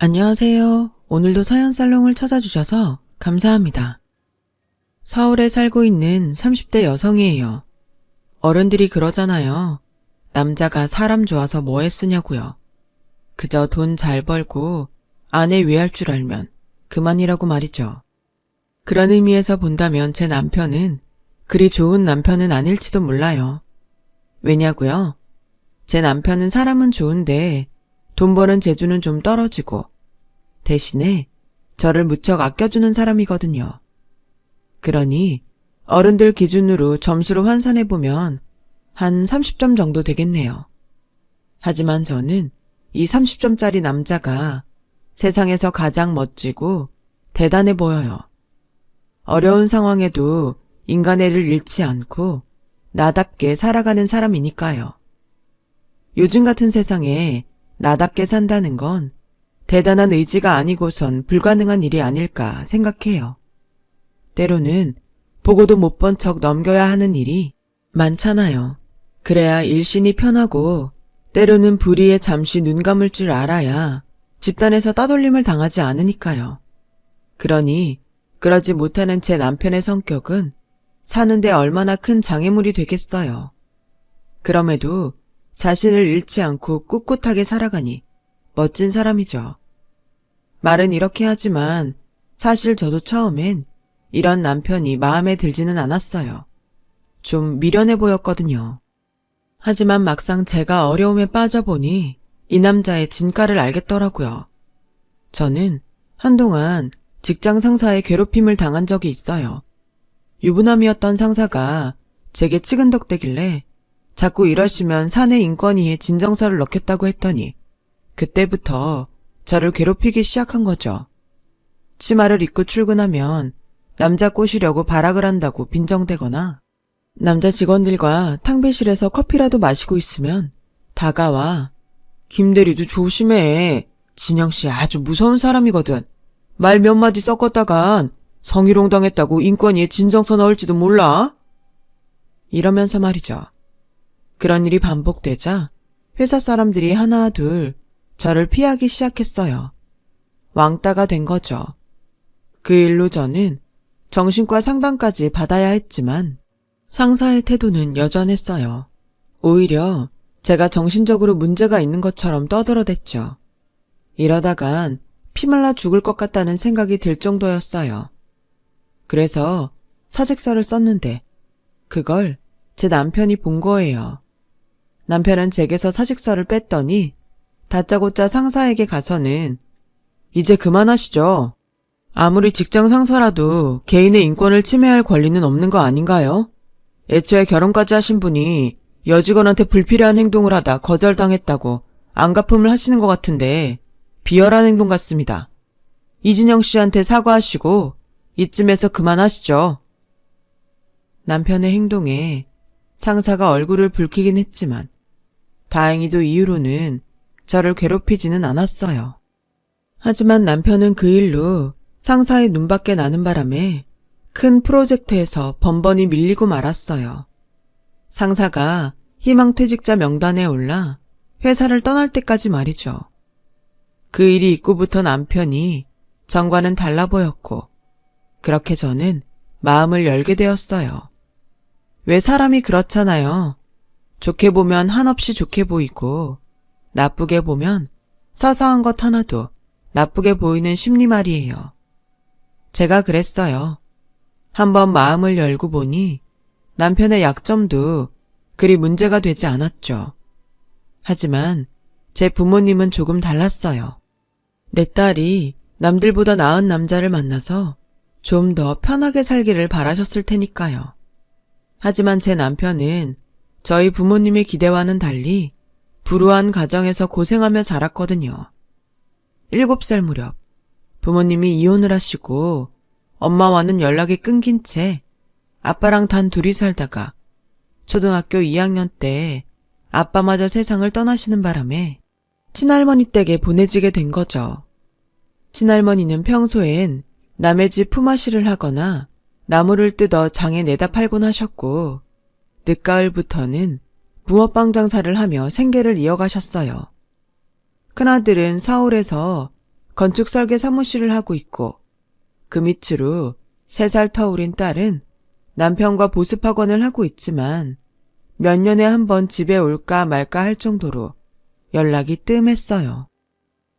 안녕하세요. 오늘도 사연살롱을 찾아주셔서 감사합니다. 서울에 살고 있는 30대 여성이에요. 어른들이 그러잖아요. 남자가 사람 좋아서 뭐에 쓰냐고요. 그저 돈 잘 벌고 아내 위할 줄 알면 그만이라고 말이죠. 그런 의미에서 본다면 제 남편은 그리 좋은 남편은 아닐지도 몰라요. 왜냐고요? 제 남편은 사람은 좋은데 돈 버는 재주는 좀 떨어지고 대신에 저를 무척 아껴주는 사람이거든요. 그러니 어른들 기준으로 점수로 환산해보면 한 30점 정도 되겠네요. 하지만 저는 이 30점짜리 남자가 세상에서 가장 멋지고 대단해 보여요. 어려운 상황에도 인간애를 잃지 않고 나답게 살아가는 사람이니까요. 요즘 같은 세상에 나답게 산다는 건 대단한 의지가 아니고선 불가능한 일이 아닐까 생각해요. 때로는 보고도 못 본 척 넘겨야 하는 일이 많잖아요. 그래야 일신이 편하고 때로는 불의에 잠시 눈 감을 줄 알아야 집단에서 따돌림을 당하지 않으니까요. 그러니 그러지 못하는 제 남편의 성격은 사는데 얼마나 큰 장애물이 되겠어요. 그럼에도 자신을 잃지 않고 꿋꿋하게 살아가니 멋진 사람이죠. 말은 이렇게 하지만 사실 저도 처음엔 이런 남편이 마음에 들지는 않았어요. 좀 미련해 보였거든요. 하지만 막상 제가 어려움에 빠져보니 이 남자의 진가를 알겠더라고요. 저는 한동안 직장 상사의 괴롭힘을 당한 적이 있어요. 유부남이었던 상사가 제게 치근덕대길래 자꾸 이러시면 사내 인권위에 진정서를 넣겠다고 했더니 그때부터 저를 괴롭히기 시작한 거죠. 치마를 입고 출근하면 남자 꼬시려고 발악을 한다고 빈정대거나 남자 직원들과 탕비실에서 커피라도 마시고 있으면 다가와 김대리도 조심해. 진영씨 아주 무서운 사람이거든. 말 몇 마디 섞었다간 성희롱 당했다고 인권위에 진정서 넣을지도 몰라. 이러면서 말이죠. 그런 일이 반복되자 회사 사람들이 하나 둘 저를 피하기 시작했어요. 왕따가 된 거죠. 그 일로 저는 정신과 상담까지 받아야 했지만 상사의 태도는 여전했어요. 오히려 제가 정신적으로 문제가 있는 것처럼 떠들어댔죠. 이러다간 피말라 죽을 것 같다는 생각이 들 정도였어요. 그래서 사직서를 썼는데 그걸 제 남편이 본 거예요. 남편은 제게서 사직서를 뺐더니 다짜고짜 상사에게 가서는 이제 그만하시죠. 아무리 직장 상사라도 개인의 인권을 침해할 권리는 없는 거 아닌가요? 애초에 결혼까지 하신 분이 여직원한테 불필요한 행동을 하다 거절당했다고 안갚음을 하시는 것 같은데 비열한 행동 같습니다. 이진영 씨한테 사과하시고 이쯤에서 그만하시죠. 남편의 행동에 상사가 얼굴을 붉히긴 했지만 다행히도 이후로는 저를 괴롭히지는 않았어요. 하지만 남편은 그 일로 상사의 눈밖에 나는 바람에 큰 프로젝트에서 번번이 밀리고 말았어요. 상사가 희망퇴직자 명단에 올라 회사를 떠날 때까지 말이죠. 그 일이 있고부터 남편이 전과는 달라 보였고 그렇게 저는 마음을 열게 되었어요. 왜 사람이 그렇잖아요. 좋게 보면 한없이 좋게 보이고 나쁘게 보면 사소한 것 하나도 나쁘게 보이는 심리 말이에요. 제가 그랬어요. 한번 마음을 열고 보니 남편의 약점도 그리 문제가 되지 않았죠. 하지만 제 부모님은 조금 달랐어요. 내 딸이 남들보다 나은 남자를 만나서 좀 더 편하게 살기를 바라셨을 테니까요. 하지만 제 남편은 저희 부모님의 기대와는 달리 불우한 가정에서 고생하며 자랐거든요. 7살 무렵 부모님이 이혼을 하시고 엄마와는 연락이 끊긴 채 아빠랑 단 둘이 살다가 초등학교 2학년 때 아빠마저 세상을 떠나시는 바람에 친할머니 댁에 보내지게 된 거죠. 친할머니는 평소엔 남의 집 품앗이를 하거나 나무를 뜯어 장에 내다 팔곤 하셨고 늦가을부터는 붕어빵 장사를 하며 생계를 이어가셨어요. 큰아들은 서울에서 건축 설계 사무실을 하고 있고 그 밑으로 3살 터울인 딸은 남편과 보습학원을 하고 있지만 몇 년에 한 번 집에 올까 말까 할 정도로 연락이 뜸했어요.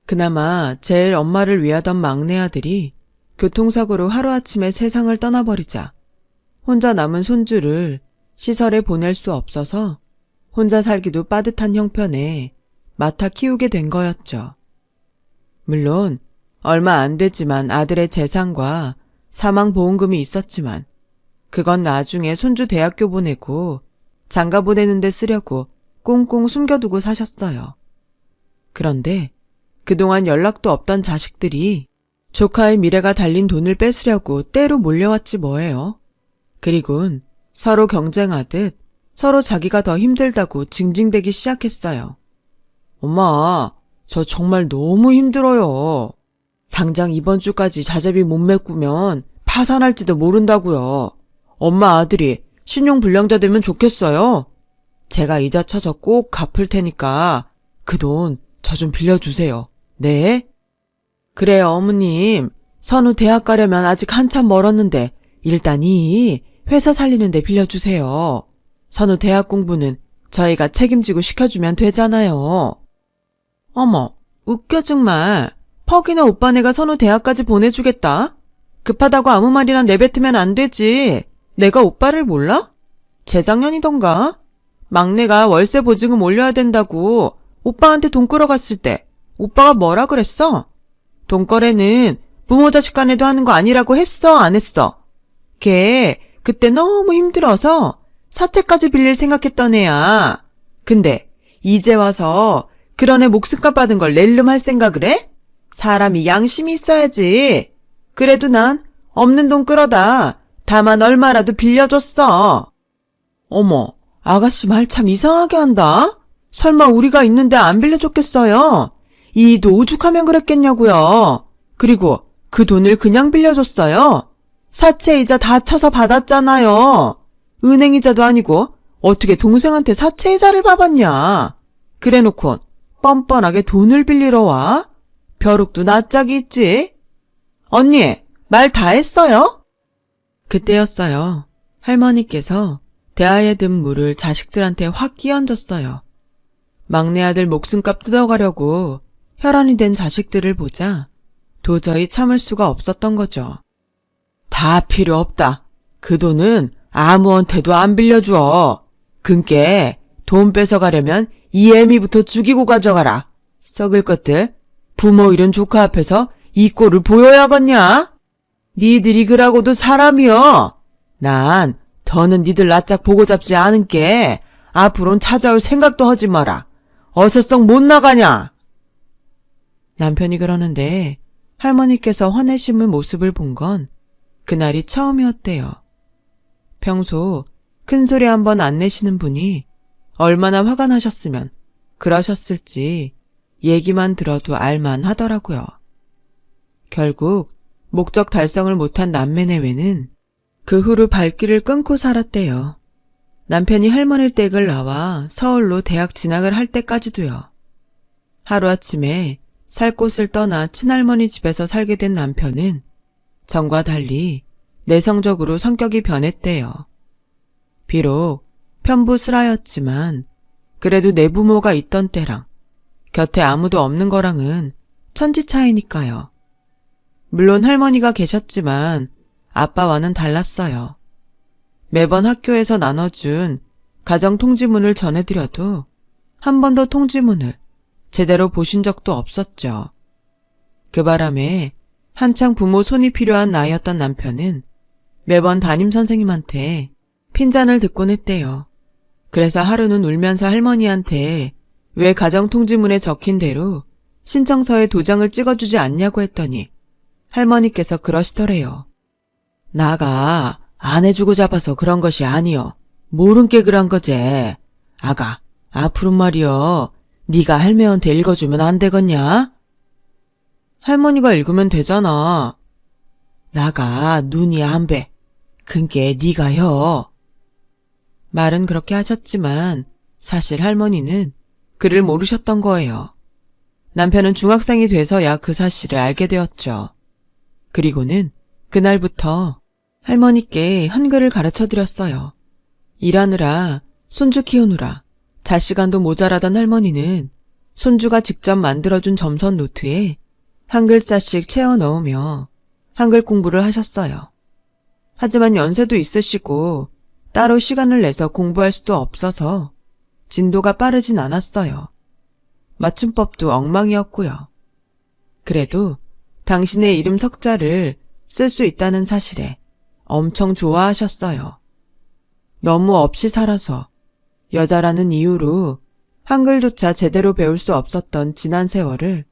그나마 제일 엄마를 위하던 막내 아들이 교통사고로 하루아침에 세상을 떠나버리자 혼자 남은 손주를 시설에 보낼 수 없어서 혼자 살기도 빠듯한 형편에 맡아 키우게 된 거였죠. 물론 얼마 안 되지만 아들의 재산과 사망보험금이 있었지만 그건 나중에 손주 대학교 보내고 장가 보내는 데 쓰려고 꽁꽁 숨겨두고 사셨어요. 그런데 그동안 연락도 없던 자식들이 조카의 미래가 달린 돈을 뺏으려고 때로 몰려왔지 뭐예요. 그리곤 서로 경쟁하듯 서로 자기가 더 힘들다고 징징대기 시작했어요. 엄마, 저 정말 너무 힘들어요. 당장 이번 주까지 자재비 못 메꾸면 파산할지도 모른다고요. 엄마 아들이 신용불량자 되면 좋겠어요. 제가 이자 쳐서 꼭 갚을 테니까 그 돈 저 좀 빌려주세요. 네? 그래요, 어머님. 선우 대학 가려면 아직 한참 멀었는데 일단 이 회사 살리는데 빌려주세요. 선우 대학 공부는 저희가 책임지고 시켜주면 되잖아요. 어머, 웃겨 정말. 퍽이나 오빠네가 선우 대학까지 보내주겠다? 급하다고 아무 말이나 내뱉으면 안 되지. 내가 오빠를 몰라? 재작년이던가? 막내가 월세 보증금 올려야 된다고 오빠한테 돈 끌어갔을 때 오빠가 뭐라 그랬어? 돈거래는 부모 자식 간에도 하는 거 아니라고 했어, 안 했어? 걔 그때 너무 힘들어서 사채까지 빌릴 생각했던 애야. 근데 이제 와서 그런 애 목숨값 받은 걸 낼름 할 생각을 해? 사람이 양심이 있어야지. 그래도 난 없는 돈 끌어다 다만 얼마라도 빌려줬어. 어머, 아가씨 말 참 이상하게 한다. 설마 우리가 있는데 안 빌려줬겠어요? 이도 오죽하면 그랬겠냐고요. 그리고 그 돈을 그냥 빌려줬어요. 사채이자 다 쳐서 받았잖아요. 은행이자도 아니고 어떻게 동생한테 사채이자를 받았냐. 그래놓고 뻔뻔하게 돈을 빌리러 와? 벼룩도 낯짝이 있지. 언니, 말 다 했어요? 그때였어요. 할머니께서 대하에 든 물을 자식들한테 확 끼얹었어요. 막내 아들 목숨값 뜯어가려고 혈안이 된 자식들을 보자 도저히 참을 수가 없었던 거죠. 다 필요 없다. 그 돈은 아무한테도 안 빌려줘. 그니께 돈 뺏어가려면 이 애미부터 죽이고 가져가라. 썩을 것들. 부모 잃은 조카 앞에서 이 꼴을 보여야겠냐? 니들이 그러고도 사람이여. 난 더는 니들 낯짝 보고 잡지 않은께 앞으론 찾아올 생각도 하지 마라. 어서 썩 못 나가냐? 남편이 그러는데 할머니께서 화내심은 모습을 본 건 그날이 처음이었대요. 평소 큰소리 한번 안 내시는 분이 얼마나 화가 나셨으면 그러셨을지 얘기만 들어도 알만 하더라고요. 결국 목적 달성을 못한 남매내외는 그 후로 발길을 끊고 살았대요. 남편이 할머니 댁을 나와 서울로 대학 진학을 할 때까지도요. 하루아침에 살 곳을 떠나 친할머니 집에서 살게 된 남편은 전과 달리 내성적으로 성격이 변했대요. 비록 편부스라였지만 그래도 내 부모가 있던 때랑 곁에 아무도 없는 거랑은 천지 차이니까요. 물론 할머니가 계셨지만 아빠와는 달랐어요. 매번 학교에서 나눠준 가정 통지문을 전해드려도 한 번도 통지문을 제대로 보신 적도 없었죠. 그 바람에 한창 부모 손이 필요한 나이였던 남편은 매번 담임선생님한테 핀잔을 듣곤 했대요. 그래서 하루는 울면서 할머니한테 왜 가정통지문에 적힌 대로 신청서에 도장을 찍어주지 않냐고 했더니 할머니께서 그러시더래요. 나가 안 해주고 잡아서 그런 것이 아니여. 모른 게 그런 거제. 아가, 앞으로 말이여. 네가 할매한테 읽어주면 안 되겠냐? 할머니가 읽으면 되잖아. 나가 눈이 안 배. 그게 네가 혀. 말은 그렇게 하셨지만 사실 할머니는 그를 모르셨던 거예요. 남편은 중학생이 돼서야 그 사실을 알게 되었죠. 그리고는 그날부터 할머니께 한글을 가르쳐드렸어요. 일하느라, 손주 키우느라, 잘 시간도 모자라던 할머니는 손주가 직접 만들어준 점선 노트에 한 글자씩 채워 넣으며 한글 공부를 하셨어요. 하지만 연세도 있으시고 따로 시간을 내서 공부할 수도 없어서 진도가 빠르진 않았어요. 맞춤법도 엉망이었고요. 그래도 당신의 이름 석자를 쓸 수 있다는 사실에 엄청 좋아하셨어요. 너무 없이 살아서 여자라는 이유로 한글조차 제대로 배울 수 없었던 지난 세월을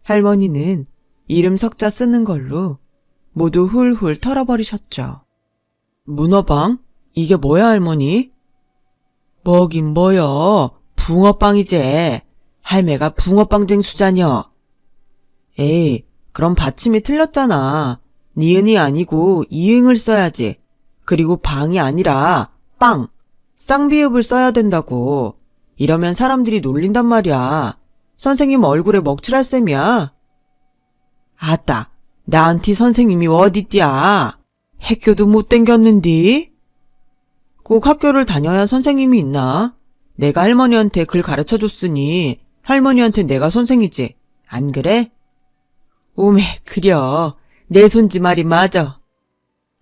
할머니는 이름 석자 쓰는 걸로 모두 훌훌 털어버리셨죠. 문어빵? 이게 뭐야, 할머니? 뭐긴 뭐여. 붕어빵이제. 할매가 붕어빵 쟁수자녀. 에이, 그럼 받침이 틀렸잖아. 니은이 아니고 이응을 써야지. 그리고 방이 아니라 빵. 쌍비읍을 써야 된다고. 이러면 사람들이 놀린단 말이야. 선생님 얼굴에 먹칠할 셈이야. 아따, 나한테 선생님이 어디띠야. 학교도 못 댕겼는디? 꼭 학교를 다녀야 선생님이 있나? 내가 할머니한테 글 가르쳐줬으니 할머니한테 내가 선생이지. 안 그래? 오메, 그려. 내 손지 말이 맞아.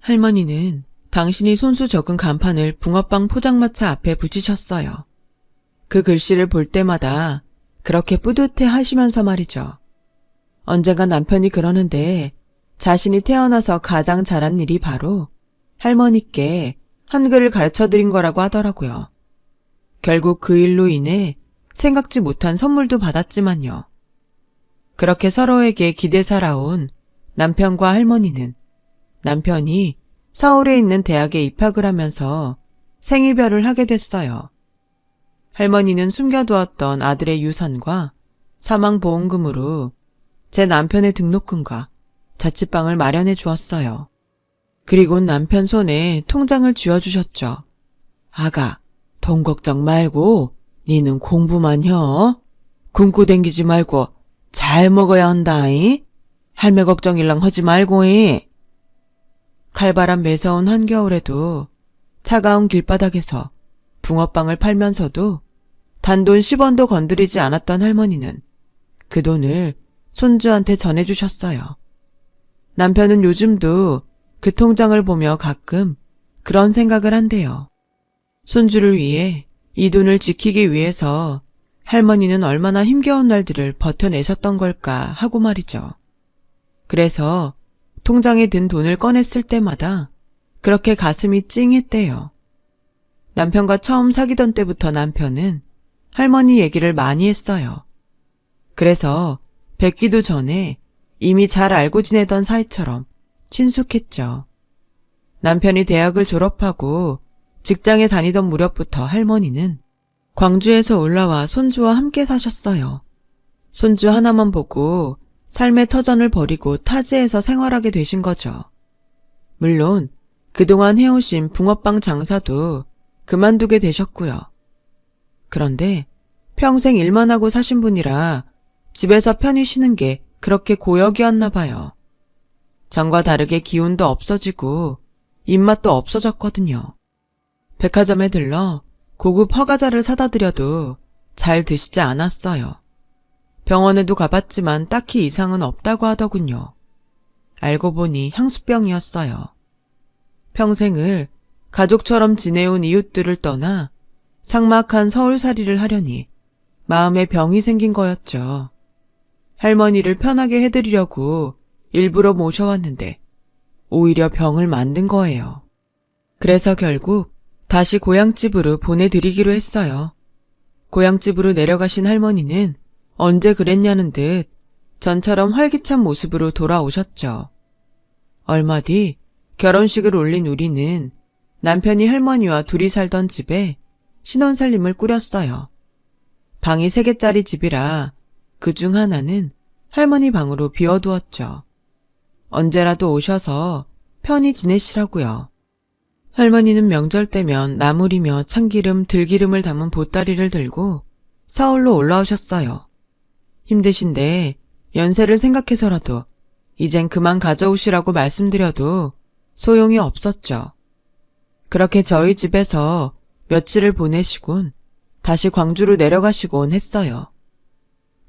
할머니는 당신이 손수 적은 간판을 붕어빵 포장마차 앞에 붙이셨어요. 그 글씨를 볼 때마다 그렇게 뿌듯해 하시면서 말이죠. 언젠가 남편이 그러는데 자신이 태어나서 가장 잘한 일이 바로 할머니께 한글을 가르쳐드린 거라고 하더라고요. 결국 그 일로 인해 생각지 못한 선물도 받았지만요. 그렇게 서로에게 기대 살아온 남편과 할머니는 남편이 서울에 있는 대학에 입학을 하면서 생이별을 하게 됐어요. 할머니는 숨겨두었던 아들의 유산과 사망보험금으로 제 남편의 등록금과 자취방을 마련해 주었어요. 그리고 남편 손에 통장을 쥐어주셨죠. 아가, 돈 걱정 말고 니는 공부만 혀. 굶고 댕기지 말고 잘 먹어야 한다이. 할매 걱정일랑 하지 말고이. 칼바람 매서운 한겨울에도 차가운 길바닥에서 붕어빵을 팔면서도 단돈 10원도 건드리지 않았던 할머니는 그 돈을 손주한테 전해주셨어요. 남편은 요즘도 그 통장을 보며 가끔 그런 생각을 한대요. 손주를 위해 이 돈을 지키기 위해서 할머니는 얼마나 힘겨운 날들을 버텨내셨던 걸까 하고 말이죠. 그래서 통장에 든 돈을 꺼냈을 때마다 그렇게 가슴이 찡했대요. 남편과 처음 사귀던 때부터 남편은 할머니 얘기를 많이 했어요. 그래서 뵙기도 전에 이미 잘 알고 지내던 사이처럼 친숙했죠. 남편이 대학을 졸업하고 직장에 다니던 무렵부터 할머니는 광주에서 올라와 손주와 함께 사셨어요. 손주 하나만 보고 삶의 터전을 버리고 타지에서 생활하게 되신 거죠. 물론 그동안 해오신 붕어빵 장사도 그만두게 되셨고요. 그런데 평생 일만 하고 사신 분이라 집에서 편히 쉬는 게 그렇게 고역이었나 봐요. 전과 다르게 기운도 없어지고 입맛도 없어졌거든요. 백화점에 들러 고급 허가자를 사다 드려도 잘 드시지 않았어요. 병원에도 가봤지만 딱히 이상은 없다고 하더군요. 알고 보니 향수병이었어요. 평생을 가족처럼 지내온 이웃들을 떠나 삭막한 서울살이를 하려니 마음에 병이 생긴 거였죠. 할머니를 편하게 해드리려고 일부러 모셔왔는데 오히려 병을 만든 거예요. 그래서 결국 다시 고향집으로 보내드리기로 했어요. 고향집으로 내려가신 할머니는 언제 그랬냐는 듯 전처럼 활기찬 모습으로 돌아오셨죠. 얼마 뒤 결혼식을 올린 우리는 남편이 할머니와 둘이 살던 집에 신혼살림을 꾸렸어요. 방이 3개짜리 집이라 그중 하나는 할머니 방으로 비워두었죠. 언제라도 오셔서 편히 지내시라고요. 할머니는 명절 때면 나물이며 참기름, 들기름을 담은 보따리를 들고 서울로 올라오셨어요. 힘드신데 연세를 생각해서라도 이젠 그만 가져오시라고 말씀드려도 소용이 없었죠. 그렇게 저희 집에서 며칠을 보내시곤 다시 광주로 내려가시곤 했어요.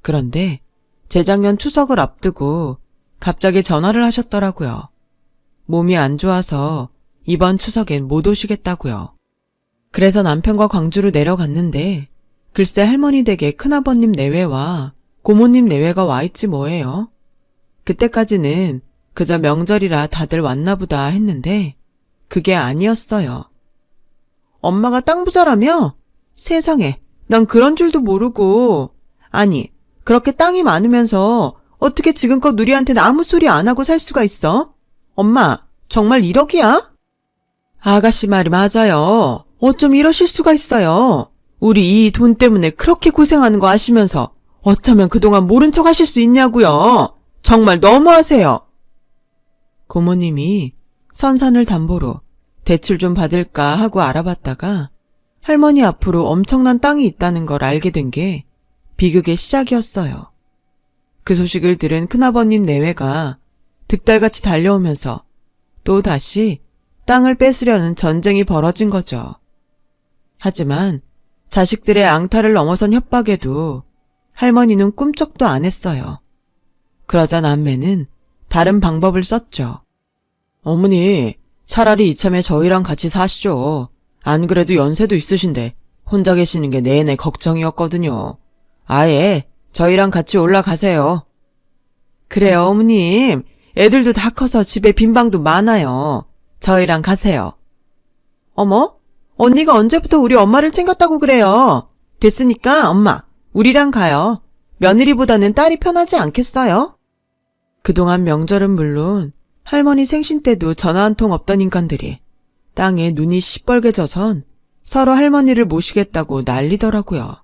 그런데 재작년 추석을 앞두고 갑자기 전화를 하셨더라고요. 몸이 안 좋아서 이번 추석엔 못 오시겠다고요. 그래서 남편과 광주로 내려갔는데 글쎄 할머니 댁에 큰아버님 내외와 고모님 내외가 와 있지 뭐예요. 그때까지는 그저 명절이라 다들 왔나 보다 했는데 그게 아니었어요. 엄마가 땅 부자라며? 세상에, 난 그런 줄도 모르고. 아니, 그렇게 땅이 많으면서 어떻게 지금껏 누리한테는 아무 소리 안 하고 살 수가 있어? 엄마, 정말 1억이야? 아가씨 말이 맞아요. 어쩜 이러실 수가 있어요. 우리 이 돈 때문에 그렇게 고생하는 거 아시면서 어쩌면 그동안 모른 척 하실 수 있냐고요. 정말 너무하세요. 고모님이 선산을 담보로 대출 좀 받을까 하고 알아봤다가 할머니 앞으로 엄청난 땅이 있다는 걸 알게 된 게 비극의 시작이었어요. 그 소식을 들은 큰아버님 내외가 득달같이 달려오면서 또 다시 땅을 뺏으려는 전쟁이 벌어진 거죠. 하지만 자식들의 앙탈을 넘어선 협박에도 할머니는 꿈쩍도 안 했어요. 그러자 남매는 다른 방법을 썼죠. 어머니, 차라리 이참에 저희랑 같이 사시죠. 안 그래도 연세도 있으신데 혼자 계시는 게 내내 걱정이었거든요. 아예 저희랑 같이 올라가세요. 그래요, 어머님. 애들도 다 커서 집에 빈 방도 많아요. 저희랑 가세요. 어머? 언니가 언제부터 우리 엄마를 챙겼다고 그래요? 됐으니까 엄마, 우리랑 가요. 며느리보다는 딸이 편하지 않겠어요? 그동안 명절은 물론 할머니 생신 때도 전화 한 통 없던 인간들이 땅에 눈이 시뻘게 져선 서로 할머니를 모시겠다고 난리더라고요.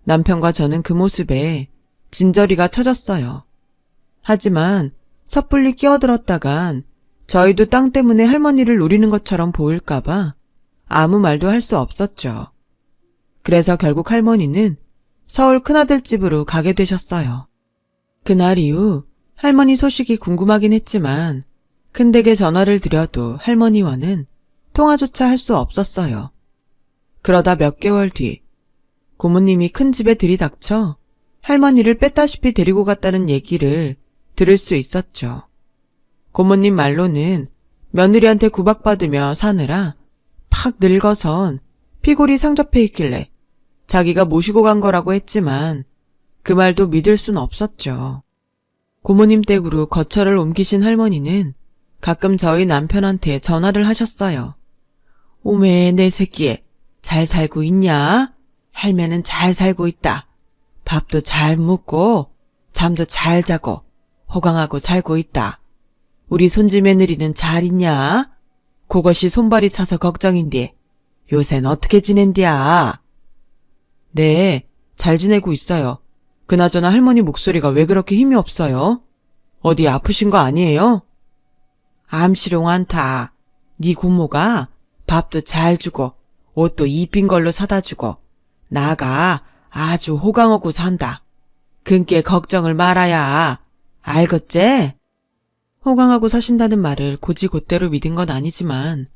남편과 저는 그 모습에 진저리가 터졌어요. 하지만 섣불리 끼어들었다간 저희도 땅 때문에 할머니를 노리는 것처럼 보일까봐 아무 말도 할 수 없었죠. 그래서 결국 할머니는 서울 큰아들 집으로 가게 되셨어요. 그날 이후 할머니 소식이 궁금하긴 했지만 큰댁에 전화를 드려도 할머니와는 통화조차 할 수 없었어요. 그러다 몇 개월 뒤 고모님이 큰 집에 들이닥쳐 할머니를 뺐다시피 데리고 갔다는 얘기를 들을 수 있었죠. 고모님 말로는 며느리한테 구박받으며 사느라 팍 늙어선 피골이 상접해 있길래 자기가 모시고 간 거라고 했지만 그 말도 믿을 순 없었죠. 고모님 댁으로 거처를 옮기신 할머니는 가끔 저희 남편한테 전화를 하셨어요. 오메 내 새끼 잘 살고 있냐? 할매는 잘 살고 있다. 밥도 잘 먹고 잠도 잘 자고 호강하고 살고 있다. 우리 손지 며느리는 잘 있냐? 그것이 손발이 차서 걱정인데 요샌 어떻게 지낸디야? 네, 잘 지내고 있어요. 그나저나 할머니 목소리가 왜 그렇게 힘이 없어요? 어디 아프신 거 아니에요? 암시롱 않다. 네 고모가 밥도 잘 주고 옷도 이쁜 걸로 사다 주고 나가 아주 호강하고 산다. 그께 걱정을 말아야. 알겠제? 호강하고 사신다는 말을 곧이곧대로 믿은 건 아니지만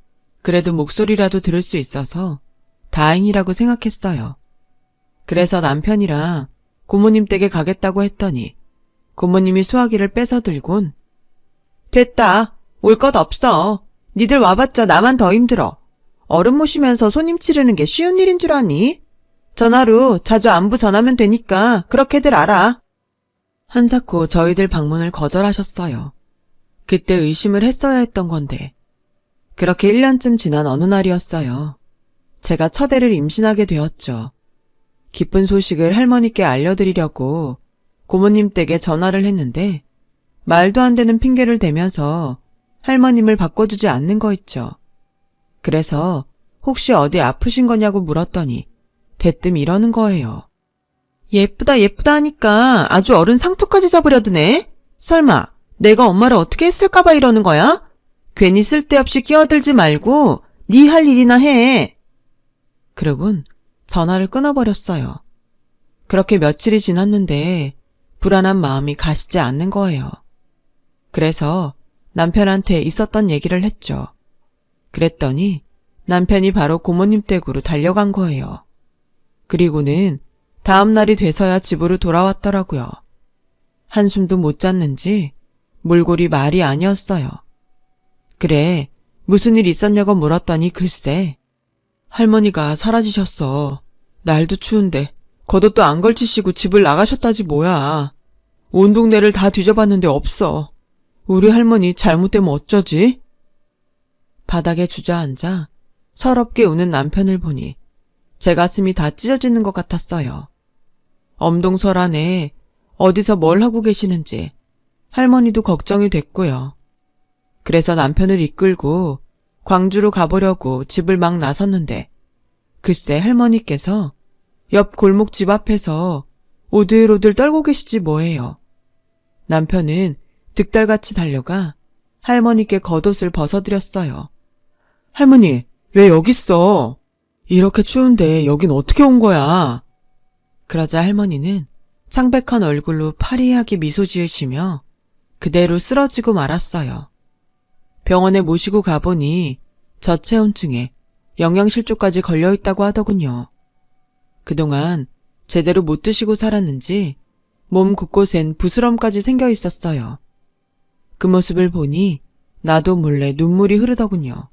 그래도 목소리라도 들을 수 있어서 다행이라고 생각했어요. 그래서 남편이랑 고모님 댁에 가겠다고 했더니 고모님이 수화기를 뺏어 들곤 됐다. 올 것 없어. 니들 와봤자 나만 더 힘들어. 어른 모시면서 손님 치르는 게 쉬운 일인 줄 아니? 전화로 자주 안부 전하면 되니까 그렇게들 알아. 한사코 저희들 방문을 거절하셨어요. 그때 의심을 했어야 했던 건데 그렇게 1년쯤 지난 어느 날이었어요. 제가 첫애를 임신하게 되었죠. 기쁜 소식을 할머니께 알려드리려고 고모님 댁에 전화를 했는데 말도 안 되는 핑계를 대면서 할머님을 바꿔주지 않는 거 있죠. 그래서 혹시 어디 아프신 거냐고 물었더니 대뜸 이러는 거예요. 예쁘다 예쁘다 하니까 아주 어른 상투까지 잡으려드네. 설마 내가 엄마를 어떻게 했을까봐 이러는 거야? 괜히 쓸데없이 끼어들지 말고 네 할 일이나 해. 그러곤 전화를 끊어버렸어요. 그렇게 며칠이 지났는데 불안한 마음이 가시지 않는 거예요. 그래서 남편한테 있었던 얘기를 했죠. 그랬더니 남편이 바로 고모님 댁으로 달려간 거예요. 그리고는 다음 날이 돼서야 집으로 돌아왔더라고요. 한숨도 못 잤는지 몰골이 말이 아니었어요. 그래, 무슨 일 있었냐고 물었더니 글쎄, 할머니가 사라지셨어. 날도 추운데 겉옷도 안 걸치시고 집을 나가셨다지 뭐야. 온 동네를 다 뒤져봤는데 없어. 우리 할머니 잘못되면 어쩌지? 바닥에 주저앉아 서럽게 우는 남편을 보니 제 가슴이 다 찢어지는 것 같았어요. 엄동설 안에 어디서 뭘 하고 계시는지 할머니도 걱정이 됐고요. 그래서 남편을 이끌고 광주로 가보려고 집을 막 나섰는데 글쎄 할머니께서 옆 골목 집 앞에서 오들오들 떨고 계시지 뭐예요. 남편은 득달같이 달려가 할머니께 겉옷을 벗어드렸어요. 할머니, 왜 여기 있어? 이렇게 추운데 여긴 어떻게 온 거야? 그러자 할머니는 창백한 얼굴로 파리하게 미소 지으시며 그대로 쓰러지고 말았어요. 병원에 모시고 가보니 저체온증에 영양실조까지 걸려있다고 하더군요. 그동안 제대로 못 드시고 살았는지 몸 곳곳엔 부스럼까지 생겨 있었어요. 그 모습을 보니 나도 몰래 눈물이 흐르더군요.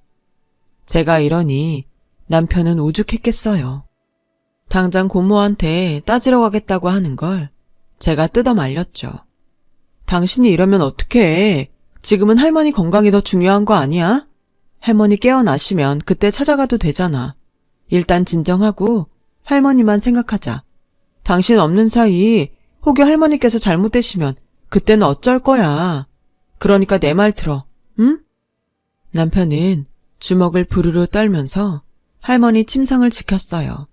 제가 이러니 남편은 오죽했겠어요. 당장 고모한테 따지러 가겠다고 하는 걸 제가 뜯어 말렸죠. 당신이 이러면 어떡해. 지금은 할머니 건강이 더 중요한 거 아니야? 할머니 깨어나시면 그때 찾아가도 되잖아. 일단 진정하고 할머니만 생각하자. 당신 없는 사이 혹여 할머니께서 잘못되시면 그때는 어쩔 거야. 그러니까 내 말 들어, 응? 남편은 주먹을 부르르 떨면서 할머니 침상을 지켰어요.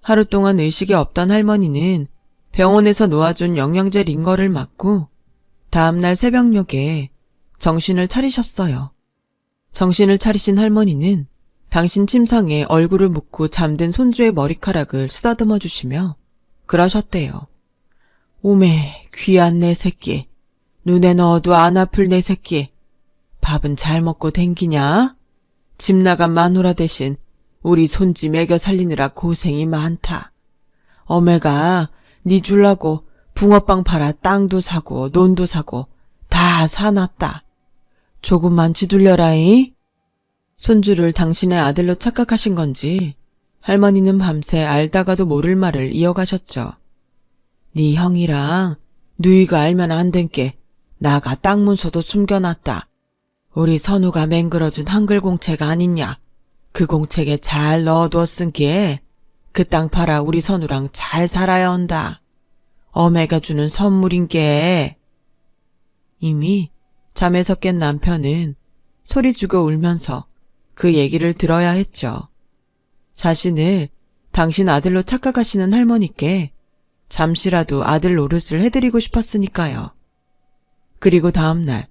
하루 동안 의식이 없던 할머니는 병원에서 놓아준 영양제 링거를 맞고 다음날 새벽녘에 정신을 차리셨어요. 정신을 차리신 할머니는 당신 침상에 얼굴을 묻고 잠든 손주의 머리카락을 쓰다듬어 주시며 그러셨대요. 오메, 귀한 내 새끼. 눈에 넣어도 안 아플 내 새끼. 밥은 잘 먹고 댕기냐? 집 나간 마누라 대신 우리 손지 먹여 살리느라 고생이 많다. 어메가 니 줄라고 붕어빵 팔아 땅도 사고 논도 사고 다 사놨다. 조금만 지둘려라이. 손주를 당신의 아들로 착각하신 건지 할머니는 밤새 알다가도 모를 말을 이어가셨죠. 네 형이랑 누이가 알면 안 된 게 나가 땅 문서도 숨겨놨다. 우리 선우가 맹글어준 한글 공책 아니냐. 그 공책에 잘 넣어두었은 게 그 땅 팔아 우리 선우랑 잘 살아야 한다. 어메가 주는 선물인 게. 이미 잠에서 깬 남편은 소리 죽어 울면서 그 얘기를 들어야 했죠. 자신을 당신 아들로 착각하시는 할머니께 잠시라도 아들 노릇을 해드리고 싶었으니까요. 그리고 다음날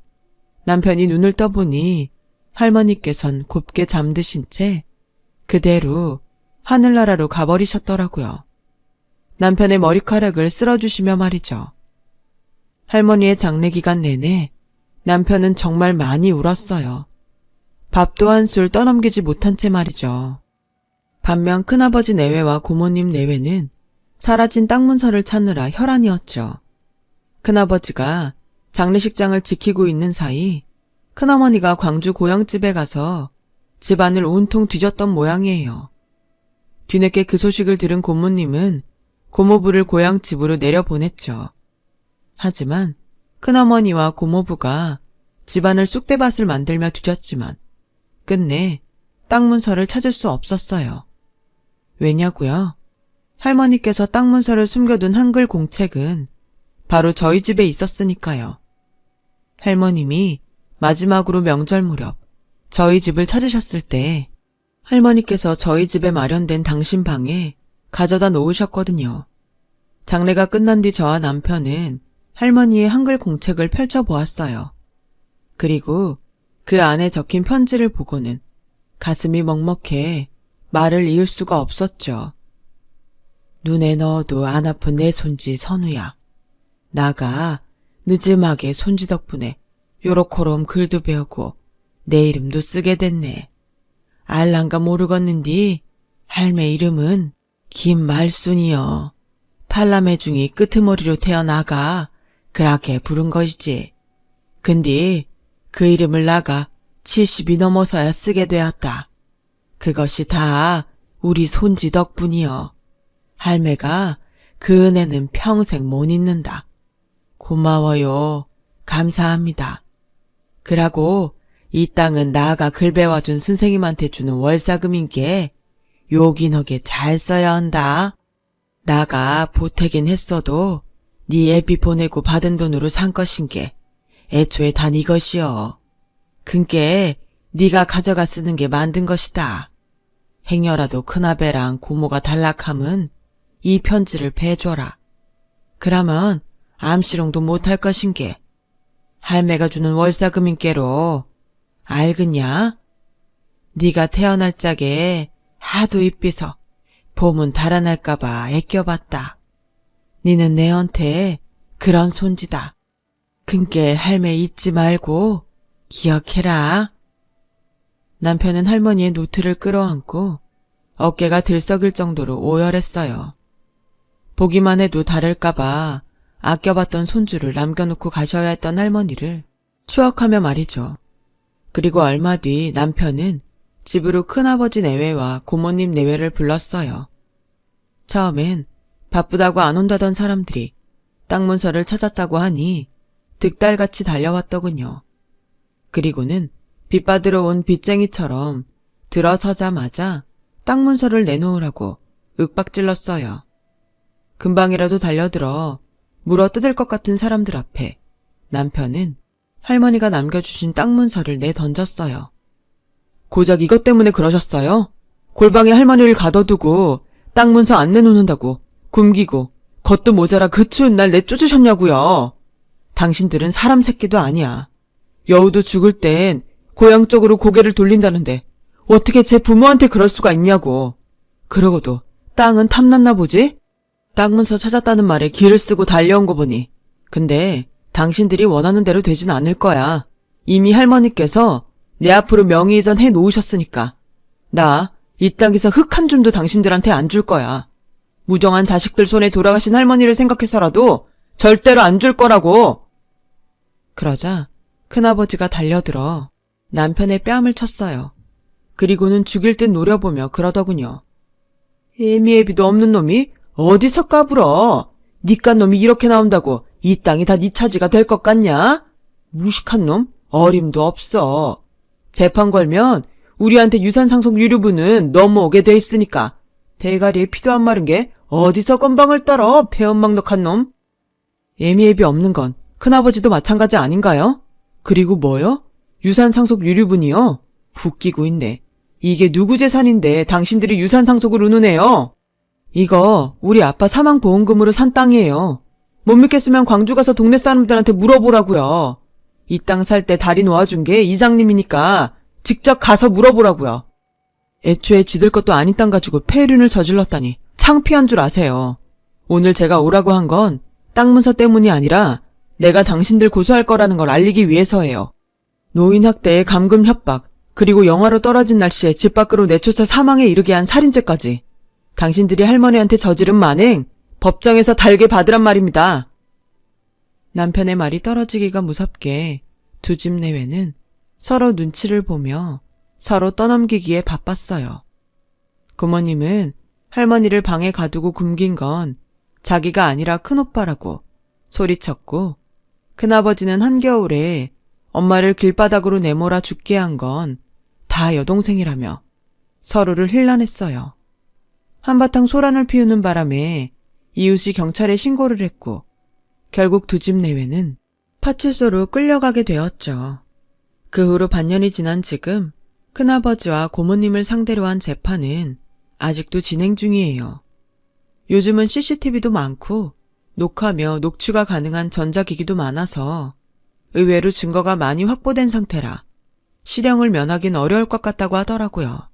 남편이 눈을 떠보니 할머니께선 곱게 잠드신 채 그대로 하늘나라로 가버리셨더라고요. 남편의 머리카락을 쓸어주시며 말이죠. 할머니의 장례 기간 내내 남편은 정말 많이 울었어요. 밥도 한술 떠넘기지 못한 채 말이죠. 반면 큰아버지 내외와 고모님 내외는 사라진 땅 문서를 찾느라 혈안이었죠. 큰아버지가 장례식장을 지키고 있는 사이 큰어머니가 광주 고향집에 가서 집안을 온통 뒤졌던 모양이에요. 뒤늦게 그 소식을 들은 고모님은 고모부를 고향집으로 내려보냈죠. 하지만 큰어머니와 고모부가 집안을 쑥대밭을 만들며 뒤졌지만 끝내 땅 문서를 찾을 수 없었어요. 왜냐고요? 할머니께서 땅 문서를 숨겨둔 한글 공책은 바로 저희 집에 있었으니까요. 할머님이 마지막으로 명절 무렵 저희 집을 찾으셨을 때 할머니께서 저희 집에 마련된 당신 방에 가져다 놓으셨거든요. 장례가 끝난 뒤 저와 남편은 할머니의 한글 공책을 펼쳐보았어요. 그리고 그 안에 적힌 편지를 보고는 가슴이 먹먹해 말을 이을 수가 없었죠. 눈에 넣어도 안 아픈 내 손지 선우야. 나가 늦음하게 손지 덕분에 요렇게럼 글도 배우고 내 이름도 쓰게 됐네. 알란가 모르겠는디 할매 이름은 김말순이여. 팔남매 중이 끄트머리로 태어나가 그렇게 부른 것이지. 근데 그 이름을 나가 70이 넘어서야 쓰게 되었다. 그것이 다 우리 손지 덕분이여. 할매가 그 은혜는 평생 못 잊는다. 고마워요. 감사합니다. 그러고 이 땅은 나가 글 배워준 선생님한테 주는 월사금인게 요긴하게 잘 써야 한다. 나가 보태긴 했어도 네 애비 보내고 받은 돈으로 산 것인게 애초에 단 이것이여. 근께 네가 가져가 쓰는 게 만든 것이다. 행여라도 큰아배랑 고모가 단락함은 이 편지를 배줘라. 그러면 암시롱도 못할 것인게 할매가 주는 월사금인께로 알겠냐? 네가 태어날 적에 하도 이삐서 봄은 달아날까봐 애껴봤다. 니는 내한테 그런 손지다. 근께 할매 잊지 말고 기억해라. 남편은 할머니의 노트를 끌어안고 어깨가 들썩일 정도로 오열했어요. 보기만 해도 다를까봐 아껴봤던 손주를 남겨놓고 가셔야 했던 할머니를 추억하며 말이죠. 그리고 얼마 뒤 남편은 집으로 큰아버지 내외와 고모님 내외를 불렀어요. 처음엔 바쁘다고 안 온다던 사람들이 땅 문서를 찾았다고 하니 득달같이 달려왔더군요. 그리고는 빚 받으러 온 빚쟁이처럼 들어서자마자 땅 문서를 내놓으라고 윽박질렀어요. 금방이라도 달려들어 물어뜯을 것 같은 사람들 앞에 남편은 할머니가 남겨주신 땅 문서를 내던졌어요. 고작 이것 때문에 그러셨어요? 골방에 할머니를 가둬두고 땅 문서 안 내놓는다고 굶기고 겉도 모자라 그 추운 날 내쫓으셨냐고요. 당신들은 사람 새끼도 아니야. 여우도 죽을 땐 고향 쪽으로 고개를 돌린다는데 어떻게 제 부모한테 그럴 수가 있냐고. 그러고도 땅은 탐났나 보지? 땅 문서 찾았다는 말에 기를 쓰고 달려온 거 보니. 근데 당신들이 원하는 대로 되진 않을 거야. 이미 할머니께서 내 앞으로 명의 이전 해 놓으셨으니까. 나 이 땅에서 흙 한 줌도 당신들한테 안 줄 거야. 무정한 자식들 손에 돌아가신 할머니를 생각해서라도 절대로 안 줄 거라고. 그러자 큰아버지가 달려들어 남편의 뺨을 쳤어요. 그리고는 죽일 듯 노려보며 그러더군요. 애미애비도 없는 놈이 어디서 까불어. 니깟 놈이 이렇게 나온다고 이 땅이 다 니 차지가 될 것 같냐? 무식한 놈? 어림도 없어. 재판 걸면 우리한테 유산상속 유류분은 넘어오게 돼 있으니까 대가리에 피도 안 마른 게 어디서 건방을 떨어, 배은망덕한 놈. 애미애비 없는 건 큰아버지도 마찬가지 아닌가요? 그리고 뭐요? 유산상속 유류분이요? 웃기고 있네. 이게 누구 재산인데 당신들이 유산상속을 운운해요? 이거 우리 아빠 사망보험금으로 산 땅이에요. 못 믿겠으면 광주 가서 동네 사람들한테 물어보라고요. 이 땅 살 때 다리 놓아준 게 이장님이니까 직접 가서 물어보라고요. 애초에 지들 것도 아닌 땅 가지고 폐륜을 저질렀다니 창피한 줄 아세요. 오늘 제가 오라고 한 건 땅 문서 때문이 아니라 내가 당신들 고소할 거라는 걸 알리기 위해서예요. 노인 학대에 감금 협박, 그리고 영하로 떨어진 날씨에 집 밖으로 내쫓아 사망에 이르게 한 살인죄까지. 당신들이 할머니한테 저지른 만행 법정에서 달게 받으란 말입니다. 남편의 말이 떨어지기가 무섭게 두 집 내외는 서로 눈치를 보며 서로 떠넘기기에 바빴어요. 고모님은 할머니를 방에 가두고 굶긴 건 자기가 아니라 큰오빠라고 소리쳤고, 큰아버지는 한겨울에 엄마를 길바닥으로 내몰아 죽게 한 건 다 여동생이라며 서로를 힐난했어요. 한바탕 소란을 피우는 바람에 이웃이 경찰에 신고를 했고 결국 두 집 내외는 파출소로 끌려가게 되었죠. 그 후로 반년이 지난 지금 큰아버지와 고모님을 상대로 한 재판은 아직도 진행 중이에요. 요즘은 CCTV도 많고 녹화며 녹취가 가능한 전자기기도 많아서 의외로 증거가 많이 확보된 상태라 실형을 면하긴 어려울 것 같다고 하더라고요.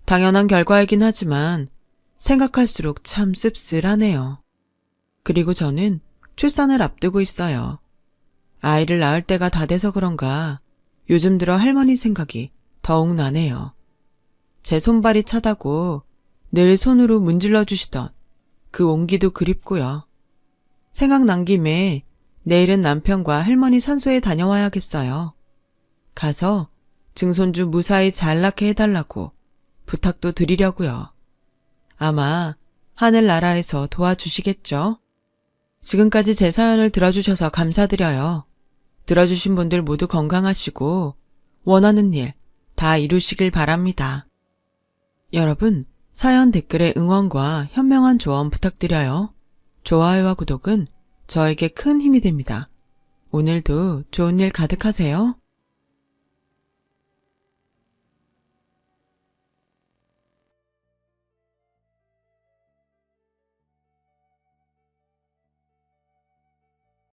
당연한 결과이긴 하지만 생각할수록 참 씁쓸하네요. 그리고 저는 출산을 앞두고 있어요. 아이를 낳을 때가 다 돼서 그런가 요즘 들어 할머니 생각이 더욱 나네요. 제 손발이 차다고 늘 손으로 문질러 주시던 그 온기도 그립고요. 생각난 김에 내일은 남편과 할머니 산소에 다녀와야겠어요. 가서 증손주 무사히 잘 낳게 해달라고 부탁도 드리려고요. 아마 하늘나라에서 도와주시겠죠? 지금까지 제 사연을 들어주셔서 감사드려요. 들어주신 분들 모두 건강하시고 원하는 일 다 이루시길 바랍니다. 여러분, 사연 댓글에 응원과 현명한 조언 부탁드려요. 좋아요와 구독은 저에게 큰 힘이 됩니다. 오늘도 좋은 일 가득하세요.